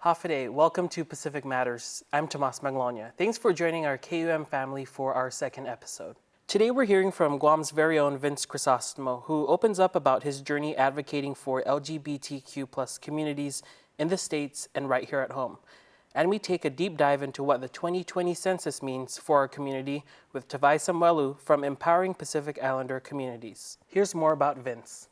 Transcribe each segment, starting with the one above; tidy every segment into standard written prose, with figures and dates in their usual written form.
Hafide, welcome to Pacific Matters. I'm Tomas Maglonia. Thanks for joining our KUM family for our second episode. Today we're hearing from Guam's very own Vince Crisostomo, who opens up about his journey advocating for LGBTQ plus communities in the States and right here at home. And we take a deep dive into what the 2020 census means for our community with Tavae Samuelu from Empowering Pacific Islander Communities. Here's more about Vince.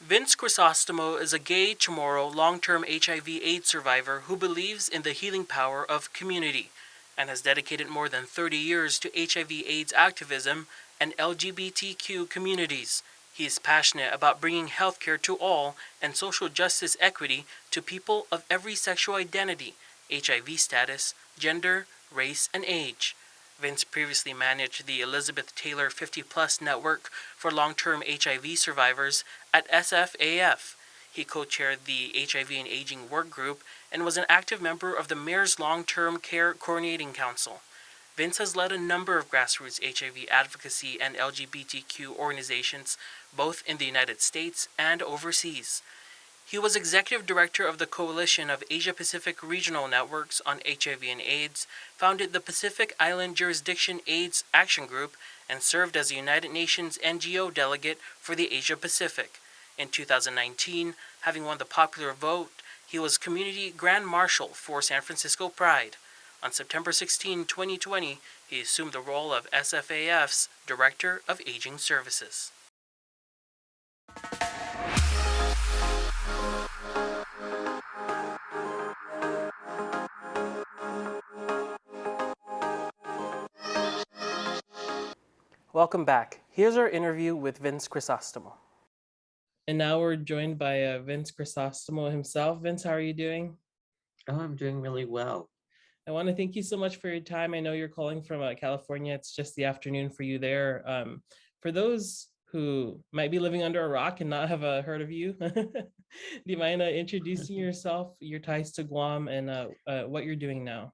Vince Crisostomo is a gay Chamorro long-term HIV/AIDS survivor who believes in the healing power of community and has dedicated more than 30 years to HIV/AIDS activism and LGBTQ communities. He is passionate about bringing healthcare to all and social justice equity to people of every sexual identity, HIV status, gender, race, and age. Vince previously managed the Elizabeth Taylor 50 Plus Network for long-term HIV survivors at SFAF. He co-chaired the HIV and Aging Work Group and was an active member of the Mayor's Long-Term Care Coordinating Council. Vince has led a number of grassroots HIV advocacy and LGBTQ organizations, both in the United States and overseas. He was executive director of the Coalition of Asia-Pacific Regional Networks on HIV and AIDS, founded the Pacific Island Jurisdiction AIDS Action Group, and served as a United Nations NGO delegate for the Asia-Pacific. In 2019, having won the popular vote, he was Community Grand Marshal for San Francisco Pride. On September 16, 2020, he assumed the role of SFAF's Director of Aging Services. Welcome back. Here's our interview with Vince Crisostomo. And now we're joined by Vince Crisostomo himself. Vince, how are you doing? Oh, I'm doing really well. I want to thank you so much for your time. I know you're calling from California. It's just the afternoon for you there. For those who might be living under a rock and not have heard of you, do you mind introducing yourself, your ties to Guam, and what you're doing now?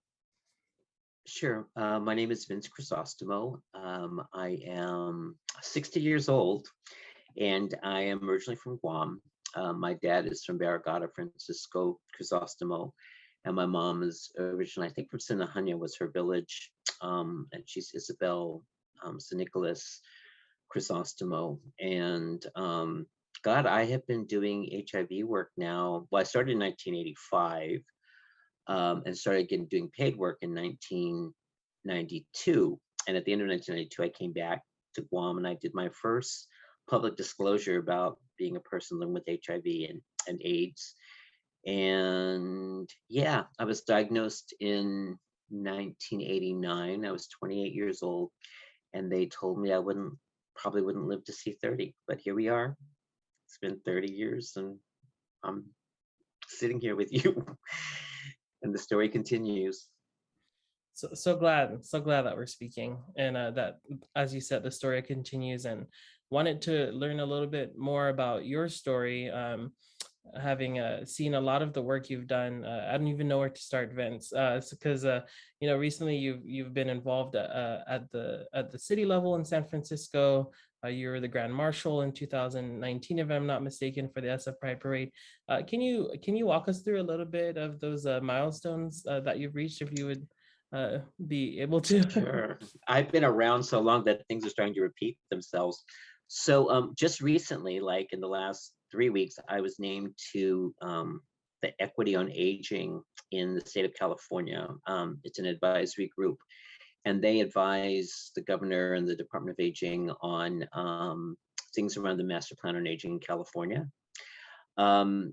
Sure. My name is Vince Crisostomo. I am 60 years old, and I am originally from Guam. My dad is from Barragata, Francisco Crisostomo, and my mom is originally, I think, from Sinahanya was her village, and she's Isabel San Nicolas Crisostomo. And God, I have been doing HIV work now. Well, I started in 1985. And started doing paid work in 1992. And at the end of 1992, I came back to Guam and I did my first public disclosure about being a person living with HIV and AIDS. And yeah, I was diagnosed in 1989. I was 28 years old, and they told me I probably wouldn't live to see 30. But here we are. It's been 30 years, and I'm sitting here with you. And the story continues. So glad that we're speaking, and that, as you said, the story continues. And wanted to learn a little bit more about your story. Having seen a lot of the work you've done, I don't even know where to start, Vince, because recently you've been involved at the city level in San Francisco. You were the Grand Marshal in 2019, if I'm not mistaken, for the SF Pride Parade. Can you walk us through a little bit of those milestones that you've reached, if you would be able to? Sure. I've been around so long that things are starting to repeat themselves. So just recently, like in the last 3 weeks, I was named to the Equity on Aging in the state of California. It's an advisory group, and they advise the governor and the Department of Aging on things around the Master Plan on Aging in California. On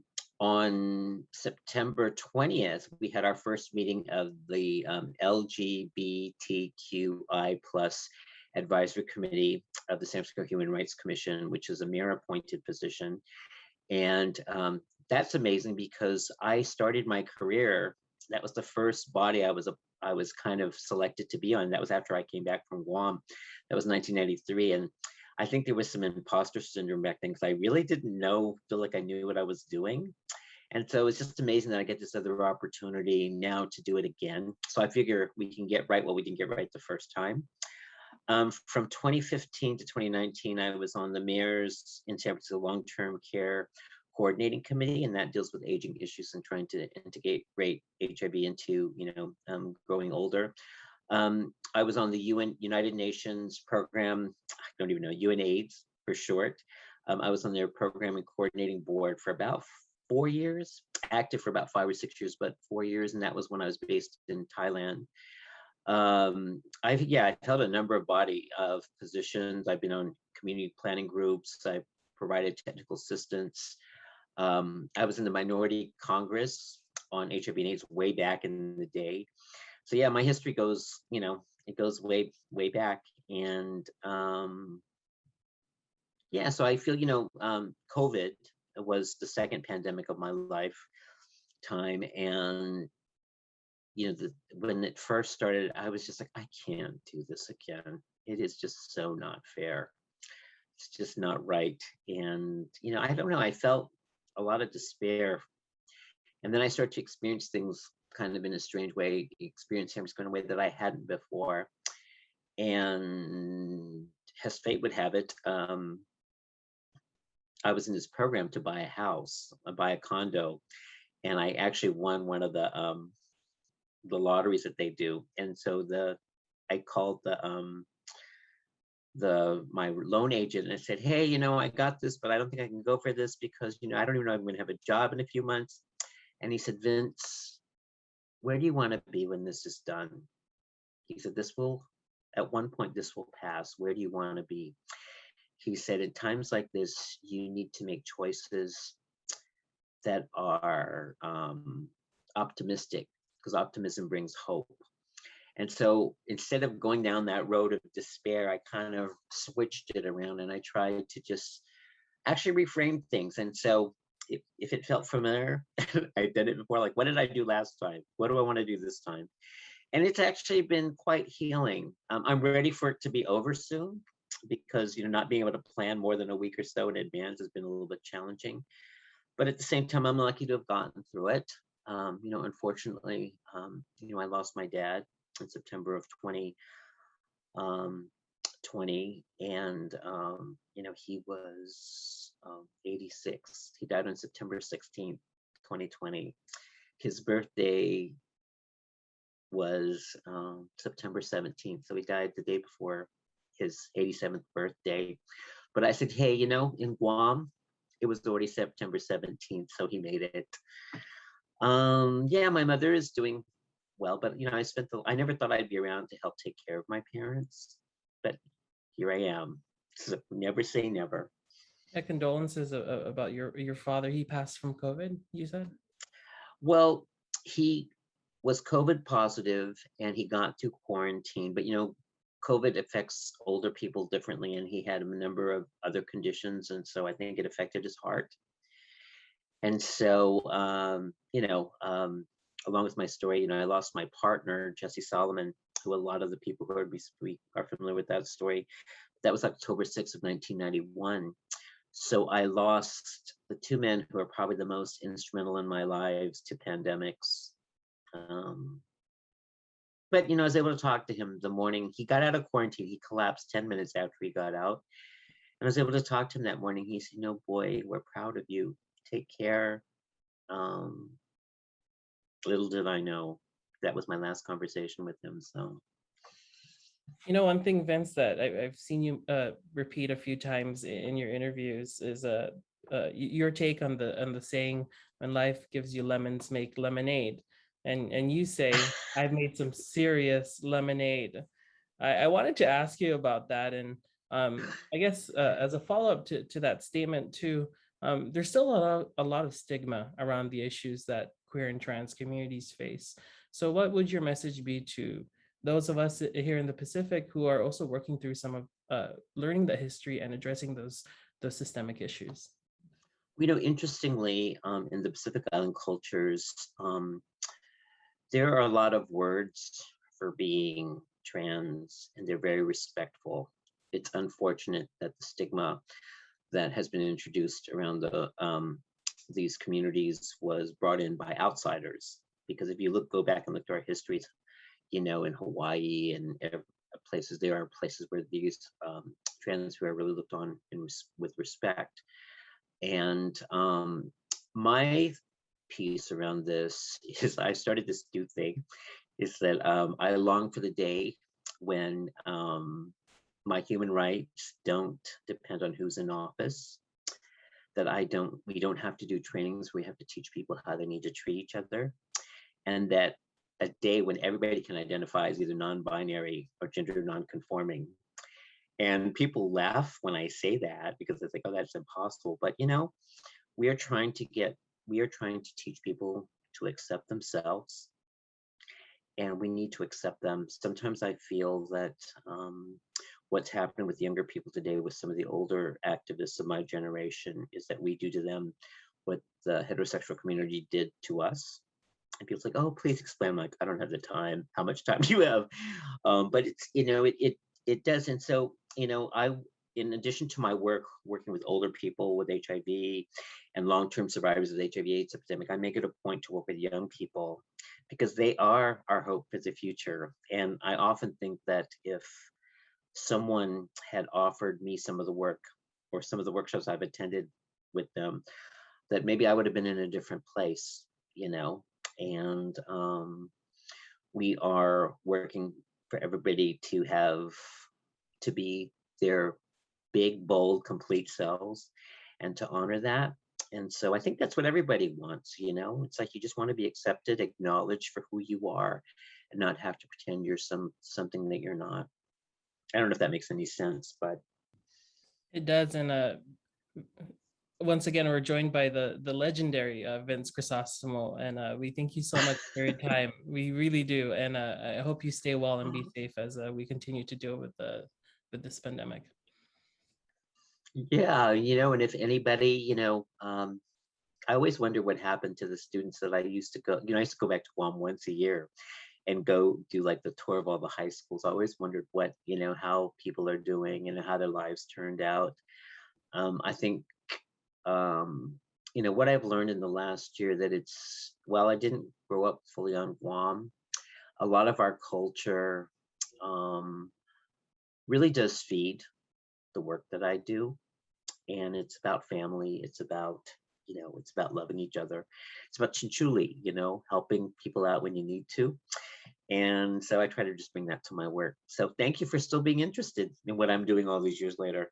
September 20th, we had our first meeting of the LGBTQI plus advisory committee of the San Francisco Human Rights Commission, which is a mayor-appointed position. And that's amazing because I started my career, that was the first body I was kind of selected to be on. That was after I came back from Guam. That was 1993. And I think there was some imposter syndrome back then because I really didn't feel like I knew what I was doing. And so it's just amazing that I get this other opportunity now to do it again. So I figure we can get right what we didn't get right the first time. From 2015 to 2019, I was on the mayor's in San Francisco long-term care coordinating committee, and that deals with aging issues and trying to integrate HIV into, growing older. I was on the United Nations program, I don't even know, UNAIDS for short. I was on their program and coordinating board for about 4 years, active for about 5 or 6 years, but 4 years, and that was when I was based in Thailand. I've held a number of body of positions. I've been on community planning groups. I've provided technical assistance. I was in the Minority Congress on HIV and AIDS way back in the day. So yeah, my history goes, it goes way, way back. And so I feel, COVID was the second pandemic of my lifetime. And when it first started, I was just like, I can't do this again. It is just so not fair. It's just not right. And, I don't know, I felt a lot of despair. And then I started to experience things kind of in a strange way, experience San Francisco in a way that I hadn't before. And as fate would have it, I was in this program to buy a house, buy a condo. And I actually won one of the lotteries that they do. And so I called my loan agent and I said, hey, I got this, but I don't think I can go for this because, I don't even know if I'm going to have a job in a few months. And he said, Vince, where do you want to be when this is done? He said, at one point, this will pass. Where do you want to be? He said, at times like this, you need to make choices that are optimistic, because optimism brings hope. And so instead of going down that road of despair, I kind of switched it around and I tried to just actually reframe things. And so if it felt familiar, I did it before, like, what did I do last time? What do I want to do this time? And it's actually been quite healing. I'm ready for it to be over soon because, not being able to plan more than a week or so in advance has been a little bit challenging. But at the same time, I'm lucky to have gotten through it. Unfortunately, I lost my dad in September of 2020, and he was 86. He died on September 16th, 2020. His birthday was September 17th, so he died the day before his 87th birthday. But I said, hey, in Guam, it was already September 17th, so he made it. My mother is doing well, but I never thought I'd be around to help take care of my parents, but here I am. So never say never. Condolences about your father. He passed from COVID, you said? Well, he was COVID positive and he got to quarantine, but COVID affects older people differently, and he had a number of other conditions, and so I think it affected his heart. And so, along with my story, I lost my partner, Jesse Solomon, who a lot of the people who heard me speak are familiar with that story. That was October 6th of 1991. So I lost the two men who are probably the most instrumental in my lives to pandemics. But, I was able to talk to him the morning he got out of quarantine. He collapsed 10 minutes after he got out. And I was able to talk to him that morning. He said, boy, we're proud of you. Take care. Little did I know that was my last conversation with him. So, one thing, Vince, that I've seen you repeat a few times in your interviews is your take on the saying, when life gives you lemons, make lemonade. And you say, I've made some serious lemonade. I wanted to ask you about that. And I guess as a follow-up to that statement too, there's still a lot of stigma around the issues that queer and trans communities face. So what would your message be to those of us here in the Pacific who are also working through some of learning the history and addressing those systemic issues? Interestingly, in the Pacific Island cultures, there are a lot of words for being trans, and they're very respectful. It's unfortunate that the stigma that has been introduced around these communities was brought in by outsiders. Because if you go back and look to our histories, in Hawaii and places, there are places where these trans who are really looked on with respect. And my piece around this is I started this new thing is that I long for the day when my human rights don't depend on who's in office, that we don't have to do trainings. We have to teach people how they need to treat each other. And that a day when everybody can identify as either non-binary or gender non-conforming. And people laugh when I say that because they think, oh, that's impossible. But we are trying to get, we are trying to teach people to accept themselves, and we need to accept them. Sometimes I feel that what's happening with younger people today, with some of the older activists of my generation, is that we do to them what the heterosexual community did to us. And people's like, oh, please explain. I'm like, I don't have the time. How much time do you have? But it's, it doesn't. So, in addition to my work working with older people with HIV and long-term survivors of the HIV/AIDS epidemic, I make it a point to work with young people because they are our hope for the future. And I often think that if someone had offered me some of the work or some of the workshops I've attended with them, that maybe I would have been in a different place, and we are working for everybody to be their big, bold, complete selves and to honor that. And so I think that's what everybody wants, It's like you just want to be accepted, acknowledged for who you are, and not have to pretend you're something that you're not. I don't know if that makes any sense, but It does. And once again, we're joined by the legendary Vince Crisostomo, and we thank you so much for your time. We really do, and I hope you stay well and be safe as we continue to deal with this pandemic. yeah, and if anybody, I always wonder what happened to the students that I used to go, I used to go back to Guam once a year and go do like the tour of all the high schools. I always wondered what, how people are doing and how their lives turned out. I think, what I've learned in the last year that while I didn't grow up fully on Guam, a lot of our culture really does feed the work that I do. And it's about family. It's about loving each other. It's about chinchuli, helping people out when you need to. And so I try to just bring that to my work. So thank you for still being interested in what I'm doing all these years later.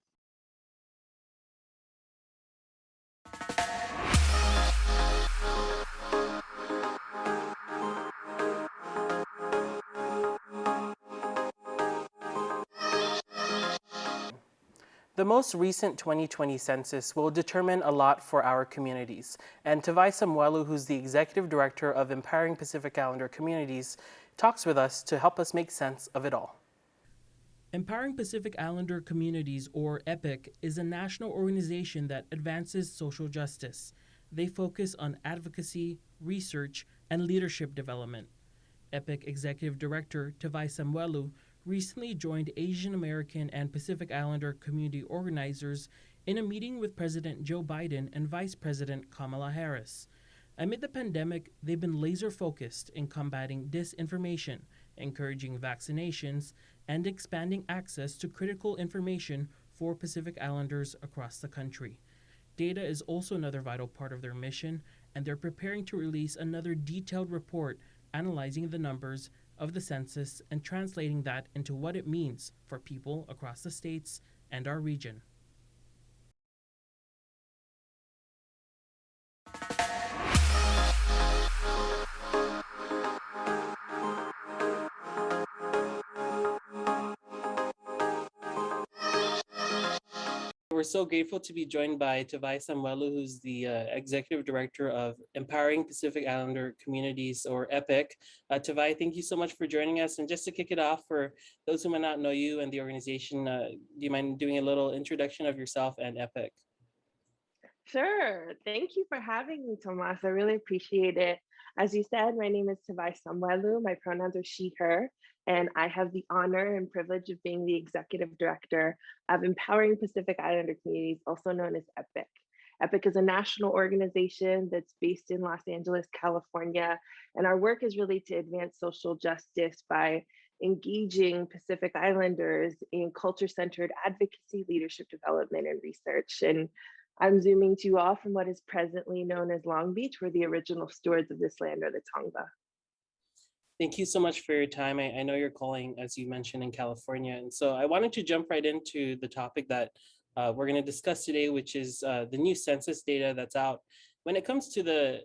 The most recent 2020 census will determine a lot for our communities, and Tavae Samuelu, who's the Executive Director of Empowering Pacific Islander Communities, talks with us to help us make sense of it all. Empowering Pacific Islander Communities, or EPIC, is a national organization that advances social justice. They focus on advocacy, research, and leadership development. EPIC Executive Director Tavae Samuelu recently joined Asian American and Pacific Islander community organizers in a meeting with President Joe Biden and Vice President Kamala Harris. Amid the pandemic, they've been laser focused in combating disinformation, encouraging vaccinations, and expanding access to critical information for Pacific Islanders across the country. Data is also another vital part of their mission, and they're preparing to release another detailed report analyzing the numbers of the census and translating that into what it means for people across the states and our region. We're so grateful to be joined by Tavae Samuelu, who's the Executive Director of Empowering Pacific Islander Communities, or EPIC. Tavae, thank you so much for joining us. And just to kick it off, for those who might not know you and the organization, do you mind doing a little introduction of yourself and EPIC? Sure. Thank you for having me, Tomas. I really appreciate it. As you said, my name is Tavae Samuelu. My pronouns are she, her, and I have the honor and privilege of being the executive director of Empowering Pacific Islander Communities, also known as EPIC. EPIC is a national organization that's based in Los Angeles, California, and our work is really to advance social justice by engaging Pacific Islanders in culture-centered advocacy, leadership development, and research. And I'm zooming to you all from what is presently known as Long Beach, where the original stewards of this land are the Tongva. Thank you so much for your time. I know you're calling, as you mentioned, in California. And so I wanted to jump right into the topic that we're going to discuss today, which is the new census data that's out. When it comes to the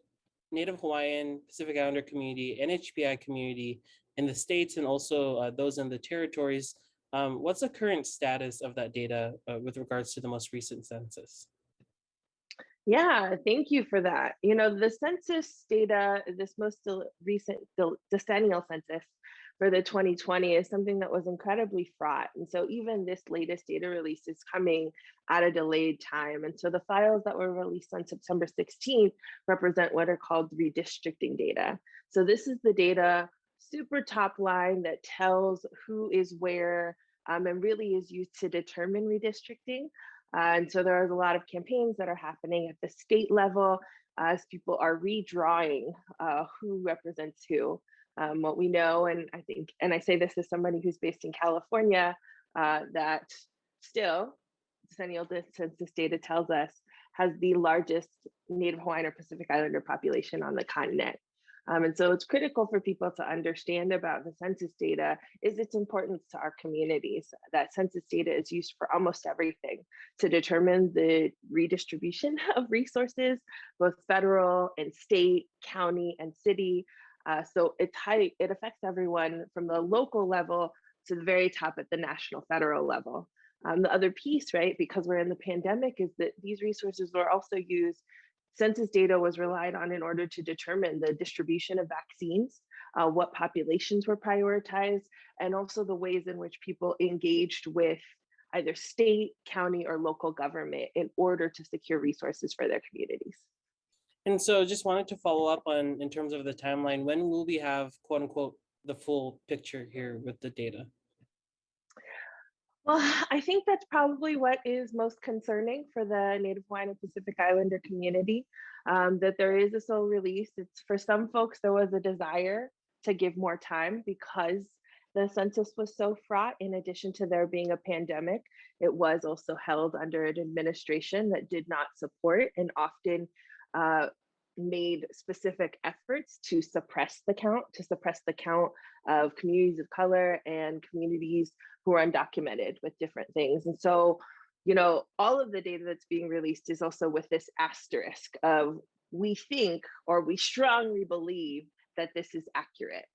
Native Hawaiian, Pacific Islander community, NHPI community in the states, and also those in the territories, what's the current status of that data with regards to the most recent census? Yeah, thank you for that. You know, the census data, this most recent decennial census for the 2020 is something that was incredibly fraught. And so even this latest data release is coming at a delayed time. And so the files that were released on September 16th represent what are called redistricting data. So this is the data, super top line, that tells who is where and really is used to determine redistricting. And so there are a lot of campaigns that are happening at the state level as people are redrawing who represents who. What we know, and I think, and I say this as somebody who's based in California, that still decennial census data tells us has the largest Native Hawaiian or Pacific Islander population on the continent. And so it's critical for people to understand about the census data is its importance to our communities. That census data is used for almost everything to determine the redistribution of resources, both federal and state, county, and city. So it affects everyone from the local level to the very top at the national federal level. The other piece, right, because we're in the pandemic, is that these resources were also used. Census data was relied on in order to determine the distribution of vaccines, what populations were prioritized, and also the ways in which people engaged with either state, county, or local government in order to secure resources for their communities. And so just wanted to follow up on, in terms of the timeline, when will we have, quote unquote, the full picture here with the data? Well, I think that's probably what is most concerning for the Native Hawaiian and Pacific Islander community, that there is a slow release. It's for some folks, there was a desire to give more time because the census was so fraught. In addition to there being a pandemic, it was also held under an administration that did not support and often made specific efforts to suppress the count of communities of color and communities who are undocumented with different things. And so, you know, all of the data that's being released is also with this asterisk of we think or we strongly believe that this is accurate.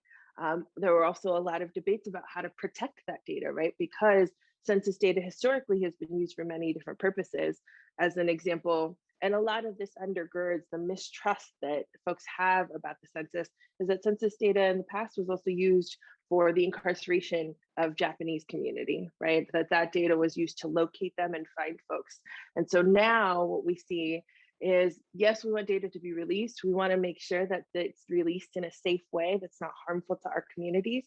There were also a lot of debates about how to protect that data, right? Because census data historically has been used for many different purposes. As an example, and a lot of this undergirds the mistrust that folks have about the census, is that census data in the past was also used for the incarceration of Japanese community, right? That data was used to locate them and find folks. And so now what we see is, yes, we want data to be released. We want to make sure that it's released in a safe way that's not harmful to our communities.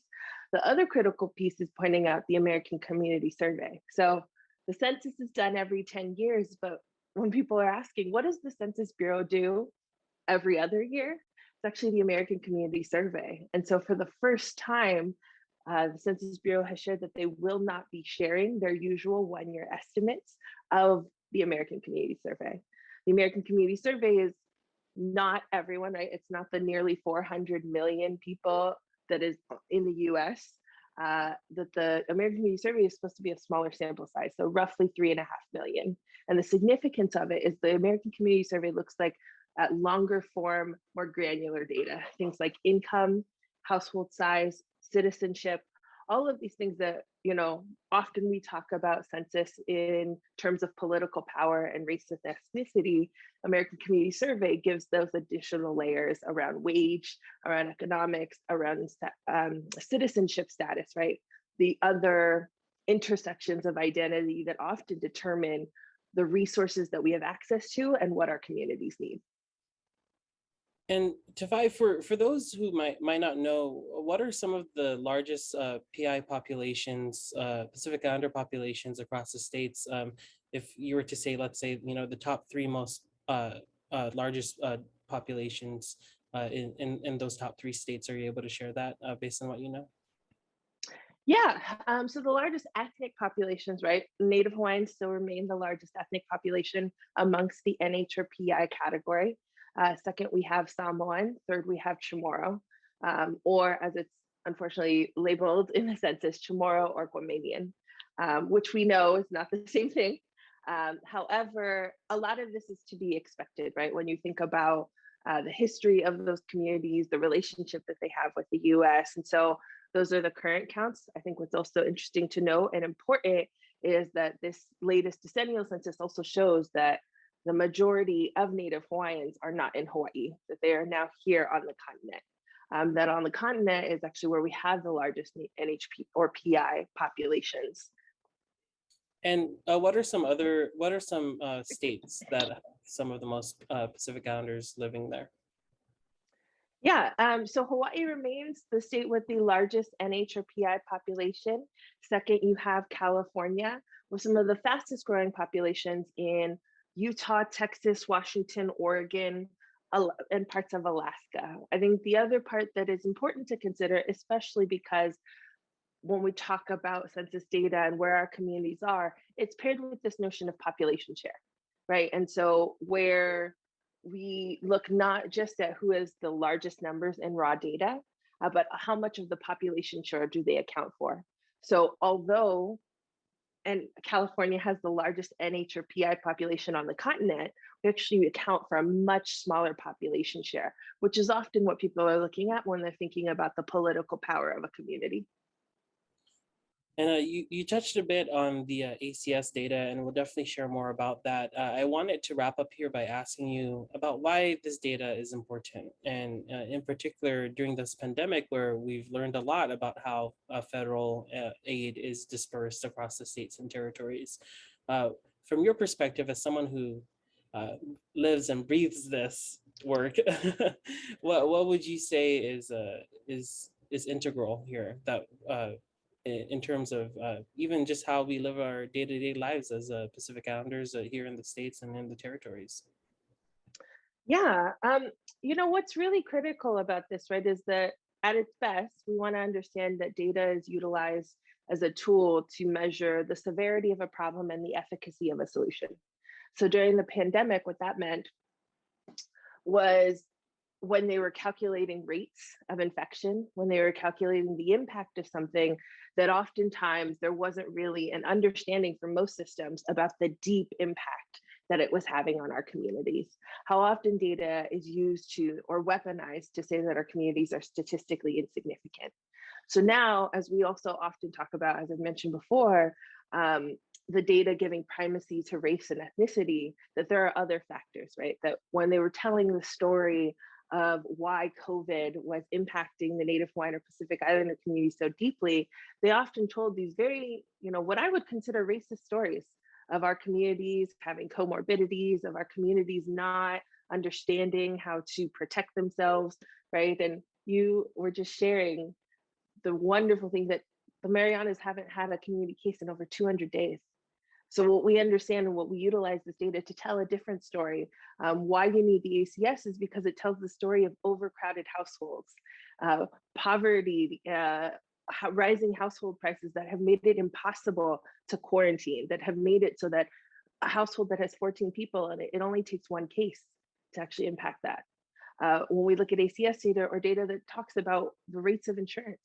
The other critical piece is pointing out the American Community Survey. So the census is done every 10 years, but when people are asking, what does the Census Bureau do every other year? It's actually the American Community Survey. And so for the first time, the Census Bureau has shared that they will not be sharing their usual one-year estimates of the American Community Survey. The American Community Survey is not everyone, right? It's not the nearly 400 million people that is in the US. That the American Community Survey is supposed to be a smaller sample size, so roughly 3.5 million. And the significance of it is the American Community Survey looks like at longer form, more granular data, things like income, household size, citizenship, all of these things that, you know, often we talk about census in terms of political power and race and ethnicity. American Community Survey gives those additional layers around wage, around economics, around citizenship status, right? The other intersections of identity that often determine the resources that we have access to and what our communities need. And Tavae, for those who might not know, what are some of the largest PI populations, Pacific Islander populations across the states? If you were to say, let's say, you know, the top three most largest populations in those top three states, are you able to share that based on what you know? Yeah, so the largest ethnic populations, right? Native Hawaiians still remain the largest ethnic population amongst the NH or PI category. Second, we have Samoan. Third, we have Chamorro, or as it's unfortunately labeled in the census, Chamorro or Guamanian, which we know is not the same thing. However, a lot of this is to be expected, right? When you think about the history of those communities, the relationship that they have with the US. And so those are the current counts. I think what's also interesting to note and important is that this latest decennial census also shows that the majority of Native Hawaiians are not in Hawaii, that they are now here on the continent. That on the continent is actually where we have the largest NHP or PI populations. And what are some states that have some of the most Pacific Islanders living there? Yeah, so Hawaii remains the state with the largest NH or PI population. Second, you have California with some of the fastest growing populations in Utah, Texas, Washington, Oregon, and parts of Alaska. I think the other part that is important to consider, especially because when we talk about census data and where our communities are, it's paired with this notion of population share, right? And so where we look not just at who has the largest numbers in raw data, but how much of the population share do they account for? So although, and California has the largest NH or PI population on the continent, we actually account for a much smaller population share, which is often what people are looking at when they're thinking about the political power of a community. And you touched a bit on the ACS data, and we'll definitely share more about that. I wanted to wrap up here by asking you about why this data is important, and in particular during this pandemic, where we've learned a lot about how federal aid is dispersed across the states and territories. From your perspective, as someone who lives and breathes this work, what would you say is integral here that in terms of even just how we live our day-to-day lives as Pacific Islanders here in the States and in the territories? Yeah, what's really critical about this, right, is that at its best, we want to understand that data is utilized as a tool to measure the severity of a problem and the efficacy of a solution. So during the pandemic, what that meant was when they were calculating rates of infection, when they were calculating the impact of something, that oftentimes there wasn't really an understanding for most systems about the deep impact that it was having on our communities. How often data is used to or weaponized to say that our communities are statistically insignificant. So now, as we also often talk about, as I've mentioned before, the data giving primacy to race and ethnicity, that there are other factors, right? That when they were telling the story of why COVID was impacting the Native Hawaiian or Pacific Islander community so deeply, they often told these very, what I would consider racist stories of our communities having comorbidities, of our communities not understanding how to protect themselves, right? And you were just sharing the wonderful thing that the Marianas haven't had a community case in over 200 days. So what we understand and what we utilize this data to tell a different story. Why you need the ACS is because it tells the story of overcrowded households, poverty, rising household prices that have made it impossible to quarantine, that have made it so that a household that has 14 people in it, it only takes one case to actually impact that. When we look at ACS data or data that talks about the rates of insurance,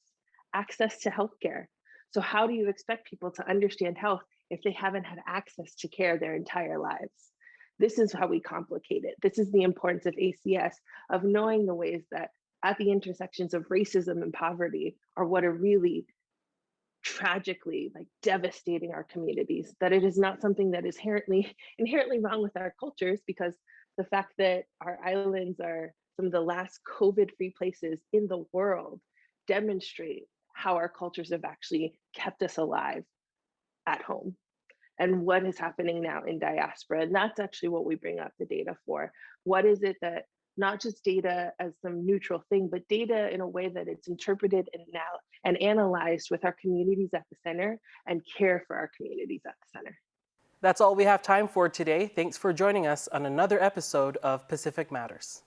access to healthcare. So how do you expect people to understand health if they haven't had access to care their entire lives? This is how we complicate it. This is the importance of ACS, of knowing the ways that at the intersections of racism and poverty are what are really tragically devastating our communities, that it is not something that is inherently wrong with our cultures, because the fact that our islands are some of the last COVID-free places in the world demonstrate how our cultures have actually kept us alive at home and what is happening now in diaspora. And that's actually what we bring up the data for. What is it that, not just data as some neutral thing, but data in a way that it's interpreted and analyzed with our communities at the center and care for our communities at the center. That's all we have time for today. Thanks for joining us on another episode of Pacific Matters.